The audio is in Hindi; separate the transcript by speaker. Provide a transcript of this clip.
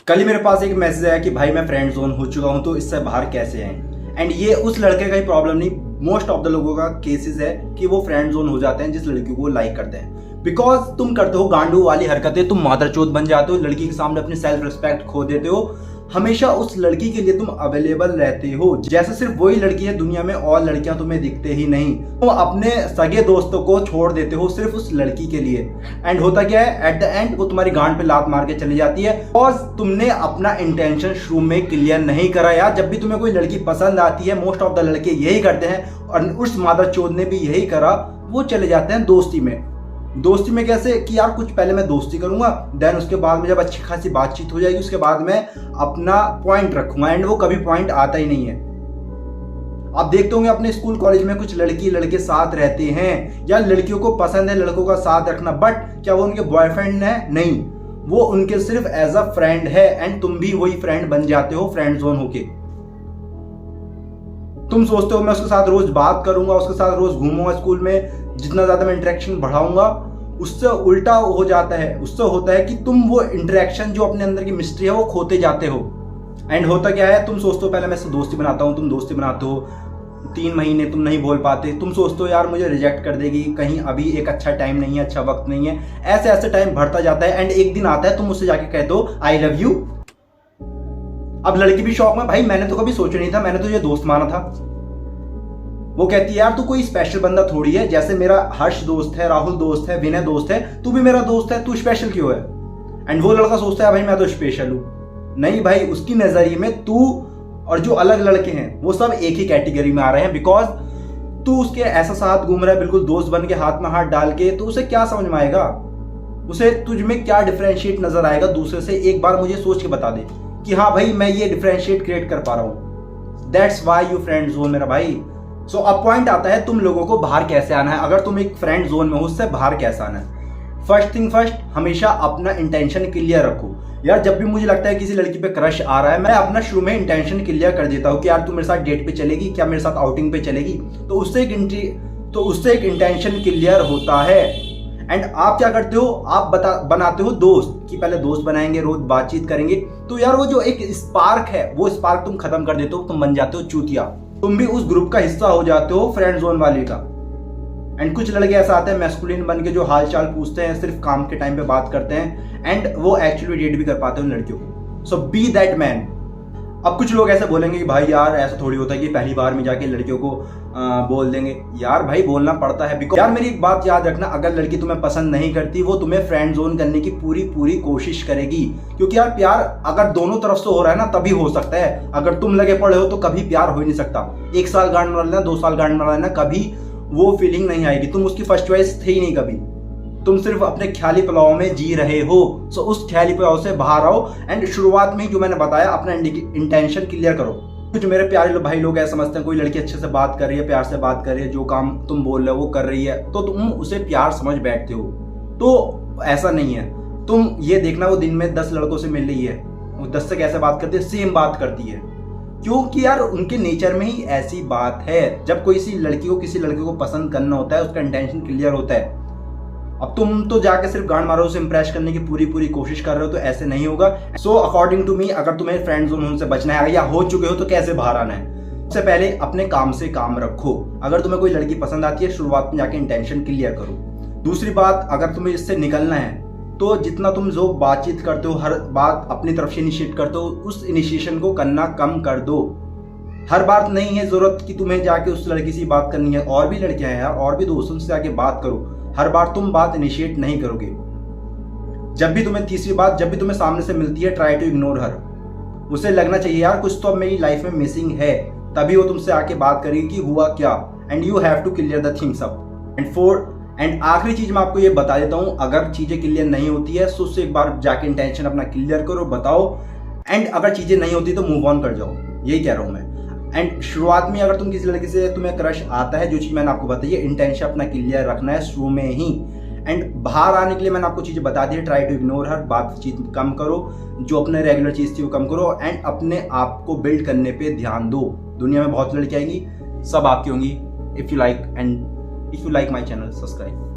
Speaker 1: कल ही मेरे पास एक मैसेज आया कि भाई मैं फ्रेंड जोन हो चुका हूं, तो इससे बाहर कैसे हैं। एंड ये उस लड़के का ही प्रॉब्लम नहीं, मोस्ट ऑफ द लोगों का केसेस है कि वो फ्रेंड जोन हो जाते हैं जिस लड़की को वो लाइक करते हैं। बिकॉज तुम करते हो गांडू वाली हरकतें, तुम मादरचोद बन जाते हो, लड़की के सामने अपनी सेल्फ रिस्पेक्ट खो देते हो, हमेशा उस लड़की के लिए तुम अवेलेबल रहते हो जैसे सिर्फ वही लड़की है दुनिया में, और लड़कियां तुम्हें दिखते ही नहीं। तुम अपने सगे दोस्तों को छोड़ देते हो सिर्फ उस लड़की के लिए। एंड होता क्या है, एट द एंड वो तुम्हारी गांड पे लात मार के चली जाती है, और तुमने अपना इंटेंशन शुरू में क्लियर नहीं करा। यार जब भी तुम्हें कोई लड़की पसंद आती है, मोस्ट ऑफ द लड़के यही करते हैं, और उस मादरचोद ने भी यही करा, वो चले जाते हैं दोस्ती में। दोस्ती में कैसे कि यार कुछ पहले मैं दोस्ती करूंगा, देन उसके बाद में जब अच्छी खासी बातचीत हो जाएगी उसके बाद मैं अपना पॉइंट रखूंगा, एंड वो कभी पॉइंट आता ही नहीं है। आप देखते होंगे अपने स्कूल कॉलेज में कुछ लड़की लड़के साथ रहते हैं, या लड़कियों को पसंद है लड़कों का साथ रखना, बट क्या वो उनके बॉयफ्रेंड है? नहीं, वो उनके सिर्फ एज अ फ्रेंड है। एंड तुम भी वही फ्रेंड बन जाते हो फ्रेंड जोन होके। तुम सोचते हो मैं उसके साथ रोज बात करूंगा, उसके साथ रोज घूमूंगा, स्कूल में जितना ज्यादा मैं इंटरेक्शन बढ़ाऊंगा, उससे उल्टा हो जाता है। उससे होता है कि तुम वो इंटरेक्शन जो अपने अंदर की मिस्ट्री है वो खोते जाते हो। एंड होता क्या है, तुम सोचते हो पहले मैं इससे दोस्ती बनाता हूँ, तुम दोस्ती बनाते हो 3 महीने तुम नहीं बोल पाते, तुम सोचते हो यार मुझे रिजेक्ट कर देगी, कहीं अभी एक अच्छा टाइम नहीं है, अच्छा वक्त नहीं है, ऐसे ऐसे टाइम बढ़ता जाता है। एंड एक दिन आता है तुम उससे जाके कहते हो आई लव यू। अब लड़की भी शौक में, भाई मैंने तो कभी सोचा नहीं था, मैंने तो ये दोस्त माना था। वो कहती है यार तू कोई स्पेशल बंदा थोड़ी है, जैसे मेरा हर्ष दोस्त है, राहुल दोस्त है, विनय दोस्त है, तू भी मेरा दोस्त है, तू स्पेशल क्यों है? एंड वो लड़का सोचता है भाई मैं तो स्पेशल हूं। नहीं भाई, उसकी नजरिए में तू और जो अलग लड़के हैं वो सब एक ही कैटेगरी में आ रहे हैं। बिकॉज तू उसके ऐसा साथ घूम रहा है बिल्कुल दोस्त बन के, हाथ में हाथ डाल के, तो उसे क्या समझ में आएगा? उसे तुझ में क्या डिफरेंशिएट नजर आएगा दूसरे से? एक बार मुझे सोच के बता दे कि हाँ भाई मैं ये डिफरेंशिएट क्रिएट कर पा रहा हूं। That's why you friend zone मेरा भाई। सो अब पॉइंट आता है तुम लोगों को बाहर कैसे आना है। अगर तुम एक फ्रेंड जोन में हो, उससे बाहर कैसे आना है? फर्स्ट थिंग फर्स्ट, हमेशा अपना इंटेंशन क्लियर रखो। यार जब भी मुझे लगता है किसी लड़की पे क्रश आ रहा है, मैं अपना शुरू में इंटेंशन क्लियर कर देता हूँ कि यार तू मेरे साथ डेट पे चलेगी क्या, मेरे साथ आउटिंग पे चलेगी? तो उससे एक इंटेंशन क्लियर होता है। एंड आप क्या करते हो, आप बनाते हो दोस्त, कि पहले दोस्त बनाएंगे, रोज बातचीत करेंगे। तो यार वो जो एक स्पार्क है, वो स्पार्क तुम खत्म कर देते हो, तुम बन जाते हो चूतिया, तुम भी उस ग्रुप का हिस्सा हो जाते हो फ्रेंड जोन वाले का। एंड कुछ लड़के ऐसा आते हैं मैस्कुलिन बन के, जो हाल चाल पूछते हैं, सिर्फ काम के टाइम पे बात करते हैं, एंड वो एक्चुअली डेट भी कर पाते हैं उन लड़कियों को। सो बी दैट मैन। अब कुछ लोग ऐसे बोलेंगे कि भाई यार ऐसा थोड़ी होता है कि पहली बार में जाके लड़कियों को बोल देंगे। यार भाई बोलना पड़ता है। बिकॉज यार मेरी एक बात याद रखना, अगर लड़की तुम्हें पसंद नहीं करती, वो तुम्हें फ्रेंड जोन करने की पूरी कोशिश करेगी। क्योंकि यार प्यार अगर दोनों तरफ से हो रहा है ना तभी हो सकता है। अगर तुम लगे पड़े हो तो कभी प्यार हो ही नहीं सकता। 1 साल गांड मार लेना, 2 साल गांड मार लेना, कभी वो फीलिंग नहीं आएगी। तुम उसकी फर्स्ट चॉइस थे ही नहीं कभी, तुम सिर्फ अपने ख्याली पुलाव में जी रहे हो। सो उस ख्याली पुलाव से बाहर आओ। एंड शुरुआत में ही जो मैंने बताया, अपना इंटेंशन क्लियर करो। कुछ मेरे प्यारे भाई लोग ऐसे समझते हैं कोई लड़की अच्छे से बात कर रही है, प्यार से बात कर रही है, जो काम तुम बोल रहे हो वो कर रही है, तो तुम उसे प्यार समझ बैठते हो। तो ऐसा नहीं है। तुम ये देखना, वो दिन में 10 लड़कों से मिल रही है, वो 10 से कैसे बात करती है, सेम बात करती है। क्योंकि यार उनके नेचर में ही ऐसी बात है। जब कोई सी लड़की को किसी लड़के को पसंद करना होता है, उसका इंटेंशन क्लियर होता है। अब तुम तो जाके सिर्फ गांड मारो, उसे इंप्रेस करने की पूरी कोशिश कर रहे हो, तो ऐसे नहीं होगा। सो अकॉर्डिंग टू मी, अगर तुम्हें फ्रेंड जोन से बचना है या हो चुके हो तो कैसे बाहर आना है? सबसे पहले अपने काम से काम रखो। अगर तुम्हें कोई लड़की पसंद आती है, शुरुआत में जाके इंटेंशन क्लियर करो। दूसरी बात, अगर तुम्हें इससे निकलना है तो जितना तुम जो बातचीत करते हो, हर बात अपनी तरफ से इनिशिएट करते हो, उस इनिशिएशन को करना कम कर दो। हर बात नहीं है जरूरत कि तुम्हें जाके उस लड़की से बात करनी है, और भी लड़कियां हैं यार, और भी दोस्तों से जाके बात करो। हर बार तुम बात इनिशिएट नहीं करोगे। जब भी तुम्हें तीसरी बात, जब भी तुम्हें सामने से मिलती है, ट्राई टू इग्नोर हर। उसे लगना चाहिए यार कुछ तो अब मेरी लाइफ में मिसिंग है, तभी वो तुमसे आके बात करेगी कि हुआ क्या। And you have to clear the things up. And आखिरी चीज मैं आपको ये बता देता हूं, अगर चीजें क्लियर नहीं होती है तो उससे एक बार जाके इंटेंशन अपना क्लियर करो, बताओ। एंड अगर चीजें नहीं होती तो मूव ऑन कर जाओ, यही कह रहा हूं मैं। एंड शुरुआत में अगर तुम किसी लड़की से तुम्हें क्रश आता है, जो चीज मैंने आपको बताई है, इंटेंशन अपना क्लियर रखना है शुरू में ही। एंड बाहर आने के लिए मैंने आपको चीजें बता दी है, ट्राई टू इग्नोर हर, बातचीत कम करो, जो अपने रेगुलर चीज थी वो कम करो, एंड अपने आप को बिल्ड करने पे ध्यान दो। दुनिया में बहुत लड़की आएंगी, सब आपकी होंगी। If you like my channel, subscribe.